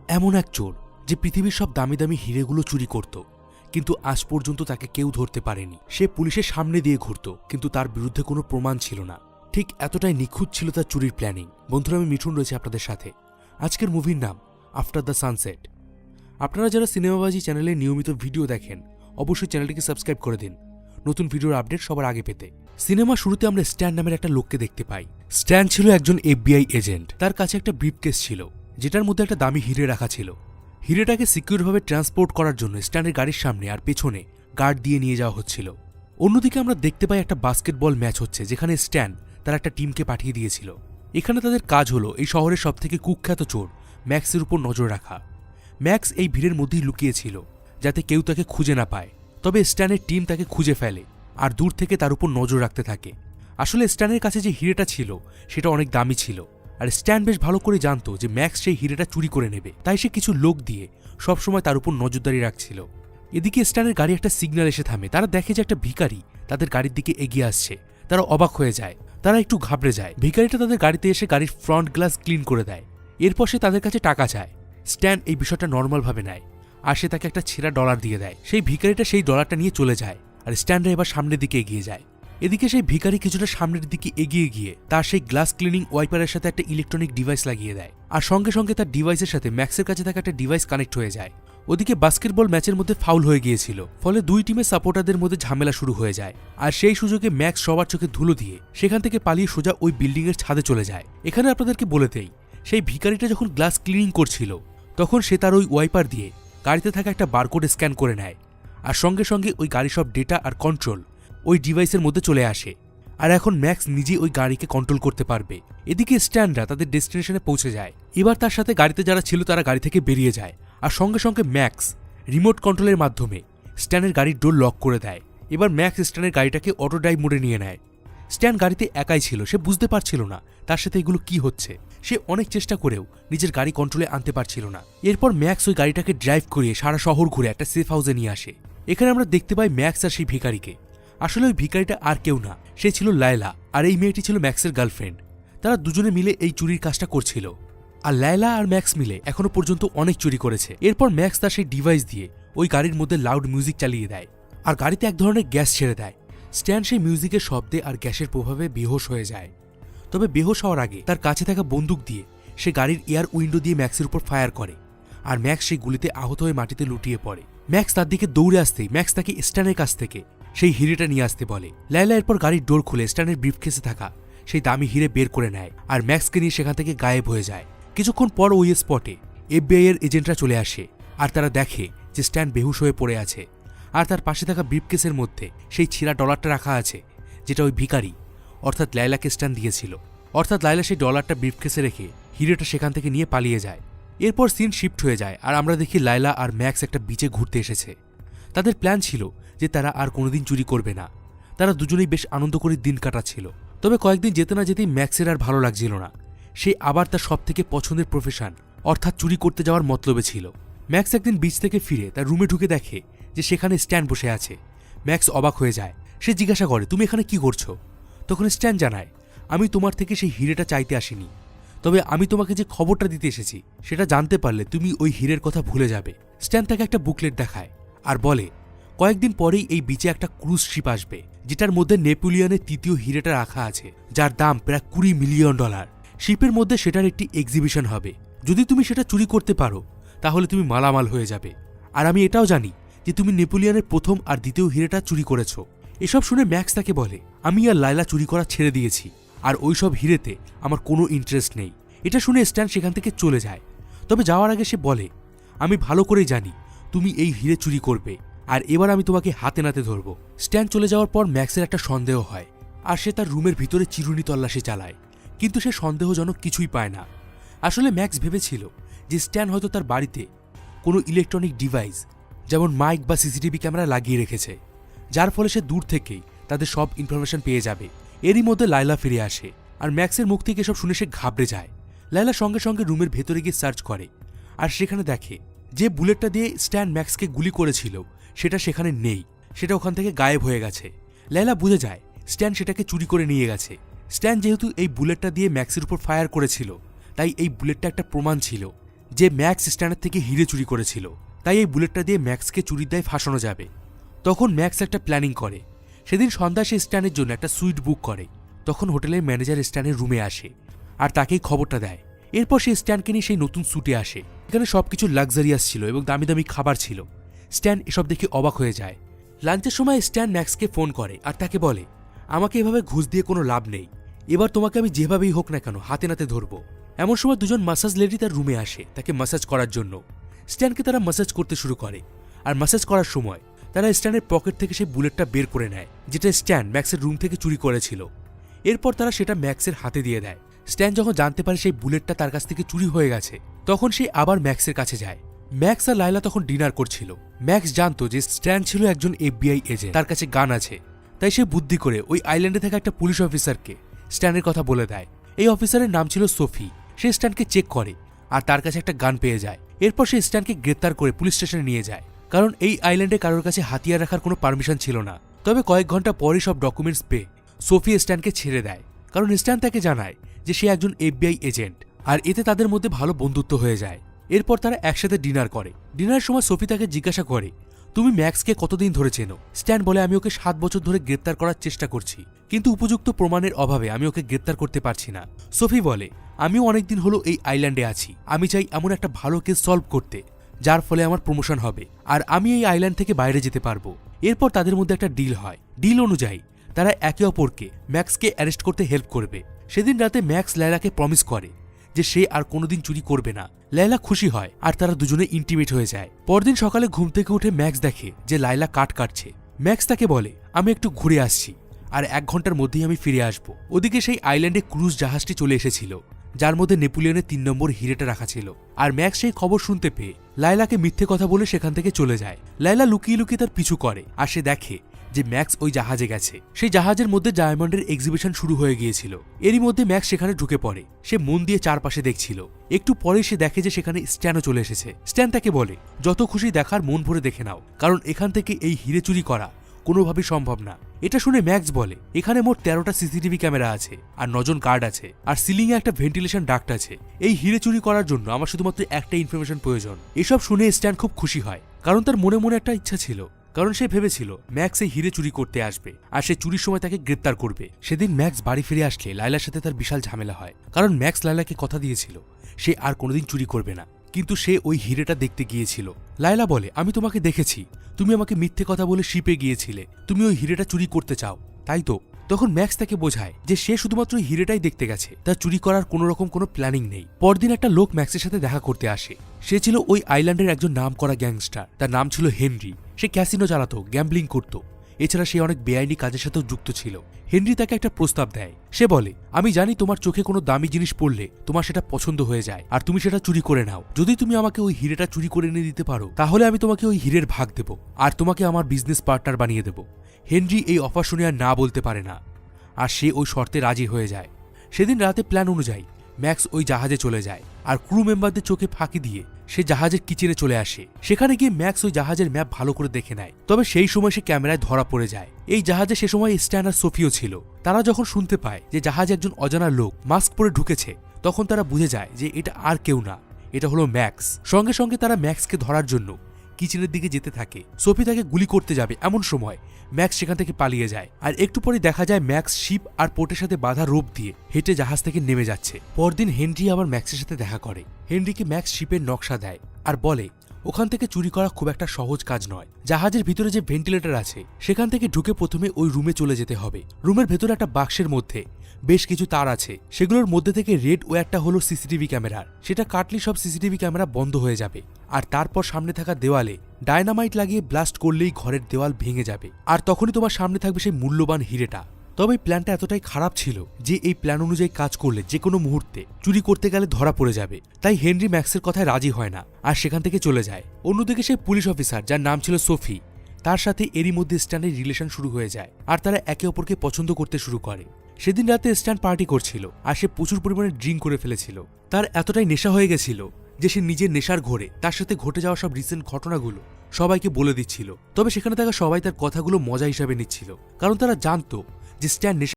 এমন এক চোর যে পৃথিবীর সব দামি দামি হিরেগুলো চুরি করত, কিন্তু আজ পর্যন্ত তাকে কেউ ধরতে পারেনি। সে পুলিশের সামনে দিয়ে ঘুরত, কিন্তু তার বিরুদ্ধে কোনো প্রমাণ ছিল না। ঠিক এতটাই নিখুঁত ছিল তার চুরির প্ল্যানিং। বন্ধুরা, আমি মিঠুন রয়েছে আপনাদের সাথে। আজকের মুভির নাম আফটার দ্য সানসেট। আপনারা যারা সিনেমাবাজি চ্যানেলে নিয়মিত ভিডিও দেখেন, অবশ্যই চ্যানেলটিকে সাবস্ক্রাইব করে দিন নতুন ভিডিওর আপডেট সবার আগে পেতে। সিনেমা শুরুতে আমরা স্ট্যান নামের একটা লোককে দেখতে পাই। স্ট্যান ছিল একজন FBI এজেন্ট। তার কাছে একটা ব্রিফকেস ছিল, যেটার মধ্যে একটা দামি হিরে রাখা ছিল। হিরেটাকে সিকিউরভাবে ট্রান্সপোর্ট করার জন্য স্ট্যানের গাড়ির সামনে আর পেছনে গার্ড দিয়ে নিয়ে যাওয়া হচ্ছিল। অন্যদিকে আমরা দেখতে পাই একটা বাস্কেটবল ম্যাচ হচ্ছে, যেখানে স্ট্যান তার একটা টিমকে পাঠিয়ে দিয়েছিল। এখানে তাদের কাজ হলো এই শহরের সবথেকে কুখ্যাত চোর ম্যাক্সের উপর নজর রাখা। ম্যাক্স এই ভিড়ের মধ্যেই লুকিয়েছিল, যাতে কেউ তাকে খুঁজে না পায়। তবে স্ট্যানের টিম তাকে খুঁজে ফেলে আর দূর থেকে তার উপর নজর রাখতে থাকে। আসলে স্ট্যানের কাছে যে হিরেটা ছিল সেটা অনেক দামি ছিল, আর স্ট্যান বেশ ভালো করে জানত যে ম্যাক্স সেই হিরেটা চুরি করে নেবে। তাই সে কিছু লোক দিয়ে সবসময় তার উপর নজরদারি রাখছিল। এদিকে স্ট্যানের গাড়ি একটা সিগন্যাল এসে থামে। তারা দেখে যে একটা ভিখারি তাদের গাড়ির দিকে এগিয়ে আসছে। তারা অবাক হয়ে যায়, তারা একটু ঘাবড়ে যায়। ভিখারিটা তাদের গাড়িতে এসে গাড়ির ফ্রন্ট গ্লাস ক্লিন করে দেয়। এরপর সে তাদের কাছে টাকা চায়। স্ট্যান এই বিষয়টা নর্মালভাবে নেয়, আর সে তাকে একটা ছেঁড়া ডলার দিয়ে দেয়। সেই ভিখারিটা সেই ডলারটা নিয়ে চলে যায়, আর স্ট্যানরা এবার সামনের দিকে এগিয়ে যায়। এদিকে সেই ভিখারি কিছুটা সামনের দিকে এগিয়ে গিয়ে তার সেই গ্লাস ক্লিনিং ওয়াইপারের সাথে একটা ইলেকট্রনিক ডিভাইস লাগিয়ে দেয়, আর সঙ্গে সঙ্গে তার ডিভাইসের সাথে ম্যাক্সের কাছে থাকা একটা ডিভাইস কানেক্ট হয়ে যায়। ওদিকে বাস্কেটবল ম্যাচের মধ্যে ফাউল হয়ে গিয়েছিল, ফলে দুই টিমের সাপোর্টারদের মধ্যে ঝামেলা শুরু হয়ে যায়। আর সেই সুযোগে ম্যাক্স সবার চোখে ধুলো দিয়ে সেখান থেকে পালিয়ে সোজা ওই বিল্ডিংয়ের ছাদে চলে যায়। এখানে আপনাদেরকে বলে দেই, সেই ভিখারিটা যখন গ্লাস ক্লিনিং করছিল, তখন সে তার ওই ওয়াইপার দিয়ে গাড়িতে থাকা একটা বারকোড স্ক্যান করে নেয়, আর সঙ্গে সঙ্গে ওই গাড়ির সব ডেটা আর কন্ট্রোল ওই ডিভাইসের মধ্যে চলে আসে। আর এখন ম্যাক্স নিজেই ওই গাড়িকে কন্ট্রোল করতে পারবে। এদিকে স্ট্যানরা তাদের ডেস্টিনেশনে পৌঁছে যায়। এবার তার সাথে গাড়িতে যারা ছিল তারা গাড়ি থেকে বেরিয়ে যায়, আর সঙ্গে সঙ্গে ম্যাক্স রিমোট কন্ট্রোলের মাধ্যমে স্ট্যানের গাড়ির ডোর লক করে দেয়। এবার ম্যাক্স স্ট্যানের গাড়িটাকে অটো ড্রাইভ মোডে নিয়ে নেয়। স্ট্যান গাড়িতে একাই ছিল, সে বুঝতে পারছিল না তার সাথে এগুলো কি হচ্ছে। সে অনেক চেষ্টা করেও নিজের গাড়ি কন্ট্রোলে আনতে পারছিল না। এরপর ম্যাক্স ওই গাড়িটাকে ড্রাইভ করিয়ে সারা শহর ঘুরে একটা সেফ হাউসে নিয়ে আসে। এখানে আমরা দেখতে পাই ম্যাক্স আর সেই ভিখারিকে। আসলে ওই ভিখারিটা আর কেউ না, সে ছিল লায়লা, আর এই মেয়েটি ছিল ম্যাক্সের গার্লফ্রেন্ড। তারা দুজনে মিলে এই চুরির কাজটা করছিল, আর লায়লা আর ম্যাক্স মিলে এখনো পর্যন্ত অনেক চুরি করেছে। এরপর ম্যাক্স তার সেই ডিভাইস দিয়ে ওই গাড়ির মধ্যে লাউড মিউজিক চালিয়ে দেয়, আর গাড়িতে এক ধরনের গ্যাস ছেড়ে দেয়। স্ট্যান সেই মিউজিকের শব্দে আর গ্যাসের প্রভাবে বেহোশ হয়ে যায়। তবে বেহোশ হওয়ার আগে তার কাছে থাকা বন্দুক দিয়ে সে গাড়ির এয়ার উইন্ডো দিয়ে ম্যাক্সের উপর ফায়ার করে, আর ম্যাক্স সেই গুলিতে আহত হয়ে মাটিতে লুটিয়ে পড়ে। ম্যাক্স তার দিকে দৌড়ে আসতেই ম্যাক্স তাকে স্ট্যানের কাছ থেকে সেই হিরেটা নিয়ে আসতে বলে। লায়লা এরপর গাড়ির ডোর খুলে স্ট্যানের ব্রিফকেসে থাকা সেই দামি হিরে বের করে নেয়, আর ম্যাক্সকে নিয়ে সেখান থেকে গায়েব হয়ে যায়। কিছুক্ষণ পর ওই স্পটে FBI এর এজেন্টরা চলে আসে, আর তারা দেখে যে স্ট্যান বেহুশ হয়ে পড়ে আছে, আর তার পাশে থাকা ব্রিফকেসের মধ্যে সেই ছিঁড়া ডলারটা রাখা আছে, যেটা ওই ভিখারি অর্থাৎ লায়লাকে স্ট্যান দিয়েছিল। অর্থাৎ লায়লা সেই ডলারটা ব্রিফকেসে রেখে হিরেটা সেখান থেকে নিয়ে পালিয়ে যায়। এরপর সিন শিফট হয়ে যায়, আর আমরা দেখি লায়লা আর ম্যাক্স একটা বিচে ঘুরতে এসেছে। তাদের প্ল্যান ছিল যে তারা আর কোনোদিন চুরি করবে না। তারা দুজনেই বেশ আনন্দ করে দিন কাটাচ্ছিল। তবে কয়েকদিন যেতে না যেতেই ম্যাক্সের আর ভালো লাগছিল না। সে আবার তার সবথেকে পছন্দের প্রফেশন অর্থাৎ চুরি করতে যাওয়ার মতলবে ছিল। ম্যাক্স একদিন বিচ থেকে ফিরে তার রুমে ঢুকে দেখে যে সেখানে স্ট্যান বসে আছে। ম্যাক্স অবাক হয়ে যায়। সে জিজ্ঞাসা করে, তুমি এখানে কি করছো? তখন স্ট্যান জানায়, আমি তোমার থেকে সেই হিরেটা চাইতে আসিনি, তবে আমি তোমাকে যে খবরটা দিতে এসেছি সেটা জানতে পারলে তুমি ওই হিরের কথা ভুলে যাবে। স্ট্যান তাকে একটা বুকলেট দেখায় আর বলে, কয়েকদিন পরেই এই বিচে একটা ক্রুজ শিপ আসবে, যেটার মধ্যে নেপোলিয়নের তৃতীয় হিরেটা রাখা আছে, যার দাম প্রায় $20 মিলিয়ন। শিপের মধ্যে সেটার একটি এক্সিবিশন হবে। যদি তুমি সেটা চুরি করতে পারো তাহলে তুমি মালামাল হয়ে যাবে। আর আমি এটাও জানি যে তুমি নেপোলিয়নের প্রথম আর দ্বিতীয় হিরেটা চুরি করেছ। এসব শুনে ম্যাক্স তাকে বলে, আমি আর লায়লা চুরি করা ছেড়ে দিয়েছি, আর ওইসব হিরেতে আমার কোনো ইন্টারেস্ট নেই। এটা শুনে স্ট্যান সেখান থেকে চলে যায়। তবে যাওয়ার আগে সে বলে, আমি ভালো করেই জানি তুমি এই হিরে চুরি করবে, আর এবার আমি তোমাকে হাতে নাতে ধরব। স্ট্যান চলে যাওয়ার পর ম্যাক্সের একটা সন্দেহ হয়, আর সে তার রুমের ভিতরে চিরুনি তল্লাশি চালায়, কিন্তু সে সন্দেহজনক কিছুই পায় না। আসলে ম্যাক্স ভেবেছিল যে স্ট্যান হয়তো তার বাড়িতে কোনো ইলেকট্রনিক ডিভাইস যেমন মাইক বা CCTV ক্যামেরা লাগিয়ে রেখেছে, যার ফলে সে দূর থেকেই তাদের সব ইনফরমেশন পেয়ে যাবে। এরই মধ্যে লায়লা ফিরে আসে, আর ম্যাক্সের মুখ থেকে এসব শুনে সে ঘাবড়ে যায়। লায়লা সঙ্গে সঙ্গে রুমের ভেতরে গিয়ে সার্চ করে, আর সেখানে দেখে যে বুলেটটা দিয়ে স্ট্যান ম্যাক্সকে গুলি করেছিল সেটা সেখানে নেই, সেটা ওখান থেকে গায়েব হয়ে গেছে। লায়লা বুঝে যায় স্ট্যান সেটাকে চুরি করে নিয়ে গেছে। স্ট্যান যেহেতু এই বুলেটটা দিয়ে ম্যাক্সের উপর ফায়ার করেছিল, তাই এই বুলেটটা একটা প্রমাণ ছিল যে ম্যাক্স স্ট্যানের থেকে হিরে চুরি করেছিল, তাই এই বুলেটটা দিয়ে ম্যাক্সকে চুরির দায়ে ফাঁসানো যাবে। তখন ম্যাক্স একটা প্ল্যানিং করে। সেদিন সন্ধ্যা সে স্ট্যানের জন্য একটা সুইট বুক করে। তখন হোটেলের ম্যানেজার স্ট্যানের রুমে আসে আর তাকেই খবরটা দেয়। এরপর সে স্ট্যানকে নিয়ে সেই নতুন স্যুটে আসে। এখানে সবকিছু লাক্সারিয়াস ছিল এবং দামি দামি খাবার ছিল। স্ট্যান এসব দেখে অবাক হয়ে যায়। লাঞ্চের সময় স্ট্যান ম্যাক্সকে ফোন করে আর তাকে বলে, আমাকে এভাবে ঘুষ দিয়ে কোনো লাভ নেই, এবার তোমাকে আমি যেভাবেই হোক না কেন হাতে নাতে ধরবো। এমন সময় দুজন মাসাজ লেডি তার রুমে আসে তাকে মাসাজ করার জন্য। স্ট্যানকে তারা মাসাজ করতে শুরু করে আর মাসাজ করার সময় তারা স্ট্যানের পকেট থেকে সেই বুলেটটা বের করে নেয়, যেটা স্ট্যান ম্যাক্সের রুম থেকে চুরি করেছিল। এরপর তারা সেটা ম্যাক্সের হাতে দিয়ে দেয়। স্ট্যান যখন জানতে পারে সেই বুলেটটা তার কাছ থেকে চুরি হয়ে গেছে, তখন সে আবার ম্যাক্সের কাছে যায়। ম্যাক্স আর লায়লা তখন ডিনার করছিল। ম্যাক্স জানতো যে স্ট্যান ছিল একজন FBI এজেন্ট, তার কাছে গান আছে। তাই সে বুদ্ধি করে ওই আইল্যান্ডে থাকা একটা পুলিশ অফিসারকে স্ট্যানের কথা বলে দেয়। এই অফিসারের নাম ছিল সোফি। সে স্ট্যানকে চেক করে আর তার কাছে একটা গান পেয়ে যায়। এরপর সে স্ট্যানকে গ্রেপ্তার করে পুলিশ স্টেশনে নিয়ে যায়, কারণ এই আইল্যান্ডে কারোর কাছে হাতিয়ার রাখার কোনো পারমিশন ছিল না। তবে কয়েক ঘন্টা পরই সব ডকুমেন্টস পেয়ে সোফি স্ট্যানকে ছেড়ে দেয়, কারণ স্ট্যান তাকে জানায় যে সে একজন FBI এজেন্ট, আর এতে তাদের মধ্যে ভালো বন্ধুত্ব হয়ে যায়। এরপর তারা একসাথে ডিনার করে। ডিনারের সময় সোফি তাকে জিজ্ঞাসা করে, তুমি ম্যাক্সকে কতদিন ধরে চেনো? স্ট্যান বলে, আমি ওকে 7 বছর ধরে গ্রেপ্তার করার চেষ্টা করছি, কিন্তু উপযুক্ত প্রমাণের অভাবে আমি ওকে গ্রেপ্তার করতে পারছি না। সোফি বলে, আমিও অনেকদিন হলো এই আইল্যান্ডে আছি, আমি চাই এমন একটা ভালো কেস সলভ করতে যার ফলে আমার প্রমোশন হবে আর আমি এই আইল্যান্ড থেকে বাইরে যেতে পারবো। এরপর তাদের মধ্যে একটা ডিল হয়। ডিল অনুযায়ী তারা একে অপরকে ম্যাক্সকে অ্যারেস্ট করতে হেল্প করবে। সেদিন রাতে ম্যাক্স লায়লাকে প্রমিস করে যে সে আর কোনোদিন চুরি করবে না। লায়লা খুশি হয় আর তারা দুজনে ইন্টিমেট হয়ে যায়। পরদিন সকালে ঘুম থেকে উঠে ম্যাক্স দেখে যে লায়লা কাঠ কাটছে। ম্যাক্স তাকে বলে, আমি একটু ঘুরে আসছি আর 1 ঘন্টার মধ্যেই আমি ফিরে আসব। ওদিকে সেই আইল্যান্ডে ক্রুজ জাহাজটি চলে এসেছিল, যার মধ্যে নেপোলিয়নের 3 নম্বর হিরেটা রাখা ছিল। আর ম্যাক্স সেই খবর শুনতে পেয়ে লায়লাকে মিথ্যে কথা বলে সেখান থেকে চলে যায়। লায়লা লুকিয়ে লুকিয়ে তার পিছু করে আর সে দেখে যে ম্যাক্স ওই জাহাজে গেছে। সেই জাহাজের মধ্যে ডায়মন্ডের এক্সিবিশন শুরু হয়ে গিয়েছিল। এরই মধ্যে ম্যাক্স সেখানে ঢুকে পড়ে। সে মন দিয়ে চারপাশে দেখছিল। একটু পরে সে দেখে যে সেখানে স্ট্যানও চলে এসেছে। স্ট্যান তাকে বলে, যত খুশি দেখার মন ভরে দেখে নাও, কারণ এখান থেকে এই হিরে চুরি করা কোনোভাবেই সম্ভব না। এটা শুনে ম্যাক্স বলে, এখানে মোট 13টা CCTV ক্যামেরা আছে আর 9 জন গার্ড আছে আর সিলিং এ একটা ভেন্টিলেশন ডাক্ট আছে। এই হিরে চুরি করার জন্য আমার শুধুমাত্র একটা ইনফরমেশন প্রয়োজন। এসব শুনে স্ট্যান খুব খুশি হয়, কারণ তার মনে মনে একটা ইচ্ছা ছিল, কারণ সে ভেবেছিল ম্যাক্স এই হিরে চুরি করতে আসবে আর সে চুরির সময় তাকে গ্রেপ্তার করবে। সেদিন ম্যাক্স বাড়ি ফিরে আসলে লায়লার সাথে তার বিশাল ঝামেলা হয়, কারণ ম্যাক্স লায়লাকে কথা দিয়েছিল সে আর কোনোদিন চুরি করবে না, কিন্তু সে ওই হিরেটা দেখতে গিয়েছিল। লায়লা বলে, আমি তোমাকে দেখেছি, তুমি আমাকে মিথ্যে কথা বলে শিপে গিয়েছিলে, তুমি ওই হিরেটা চুরি করতে চাও, তাই তো? তখন ম্যাক্স তাকে বোঝায় যে সে শুধুমাত্র ওই হিরেটাই দেখতে গেছে, তার চুরি করার কোনো রকম কোনো প্ল্যানিং নেই। পরদিন একটা লোক ম্যাক্সের সাথে দেখা করতে আসে। সে ছিল ওই আইল্যান্ডের একজন নামকরা গ্যাংস্টার। তার নাম ছিল হেনরি। সে ক্যাসিনো চালাতো, গ্যাম্বলিং করত, এছাড়া সে অনেক বেআইনি কাজের সাথেও যুক্ত ছিল। হেনরি তাকে একটা প্রস্তাব দেয়। সে বলে, আমি জানি তোমার চোখে কোনো দামি জিনিস পড়লে তোমার সেটা পছন্দ হয়ে যায় আর তুমি সেটা চুরি করে নাও। যদি তুমি আমাকে ওই হিরেটা চুরি করে এনে দিতে পারো, তাহলে আমি তোমাকে ওই হিরের ভাগ দেব আর তোমাকে আমার বিজনেস পার্টনার বানিয়ে দেব। হেনরি এই অফার শুনে আর না বলতে পারে না আর সে ওই শর্তে রাজি হয়ে যায়। সেদিন রাতে প্ল্যান অনুযায়ী ম্যাক্স ওই জাহাজে চলে যায় আর ক্রু মেম্বারদের চোখে ফাঁকি দিয়ে সে জাহাজের কিচেনে চলে আসে। সেখানে গিয়ে ম্যাক্স ওই জাহাজের ম্যাপ ভালো করে দেখে নেয়। তবে সেই সময় সে ক্যামেরায় ধরা পড়ে যায়। এই জাহাজে সে সময় স্ট্যান আর সোফিও ছিল। তারা যখন শুনতে পায় যে জাহাজে একজন অজানা লোক মাস্ক পরে ঢুকেছে, তখন তারা বুঝে যায় যে এটা আর কেউ না, এটা হলো ম্যাক্স। সঙ্গে সঙ্গে তারা ম্যাক্সকে ধরার জন্য কিচেনের দিকে যেতে থাকে। সোফি তাকে গুলি করতে যাবে, এমন সময় ম্যাক্স সেখান থেকে পালিয়ে যায়। আর একটু পরে দেখা যায় ম্যাক্স শিপ আর পোর্টের সাথে বাঁধা রোপ দিয়ে হেঁটে জাহাজ থেকে নেমে যাচ্ছে। পরদিন হেনরি আবার ম্যাক্সের সাথে দেখা করে। হেনরিকে ম্যাক্স শিপের নকশা দেয় আর বলে, ওখান থেকে চুরি করা খুব একটা সহজ কাজ নয়। জাহাজের ভিতরে যে ভেন্টিলেটর আছে সেখান থেকে ঢুকে প্রথমে ওই রুমে চলে যেতে হবে। রুমের ভেতরে একটা বাক্সের মধ্যে বেশ কিছু তার আছে, সেগুলোর মধ্যে থেকে রেড ওয়্যারটা হলো CCTV ক্যামেরার। সেটা কাটলে সব CCTV ক্যামেরা বন্ধ হয়ে যাবে আর তারপর সামনে থাকা দেওয়ালে ডায়নামাইট লাগিয়ে ব্লাস্ট করলেই ঘরের দেওয়াল ভেঙে যাবে আর তখনই তোমার সামনে থাকবে সেই মূল্যবান হিরেটা। তবে প্ল্যানটা এতটাই খারাপ ছিল যে এই প্ল্যান অনুযায়ী কাজ করলে যে কোনো মুহূর্তে চুরি করতে গেলে ধরা পড়ে যাবে। তাই হেনরি ম্যাক্সের কথায় রাজি হয় না আর সেখান থেকে চলে যায়। অন্যদিকে সেই পুলিশ অফিসার যার নাম ছিল সোফি, তার সাথে এরই মধ্যে স্ট্যানের রিলেশন শুরু হয়ে যায় আর তারা একে অপরকে পছন্দ করতে শুরু করে। সেদিন রাতে স্ট্যান পার্টি করছিল আর সে প্রচুর পরিমাণে ড্রিঙ্ক করে ফেলেছিল। তার এতটাই নেশা হয়ে গেছিল যে সে নিজের নেশার ঘোরে তার সাথে ঘটে যাওয়া সব রিসেন্ট ঘটনাগুলো সবাইকে বলে দিচ্ছিল। তবে সেখানে থাকা সবাই তার কথাগুলো মজা হিসাবে নিচ্ছিল, কারণ তারা জানতো যে স্ট্যান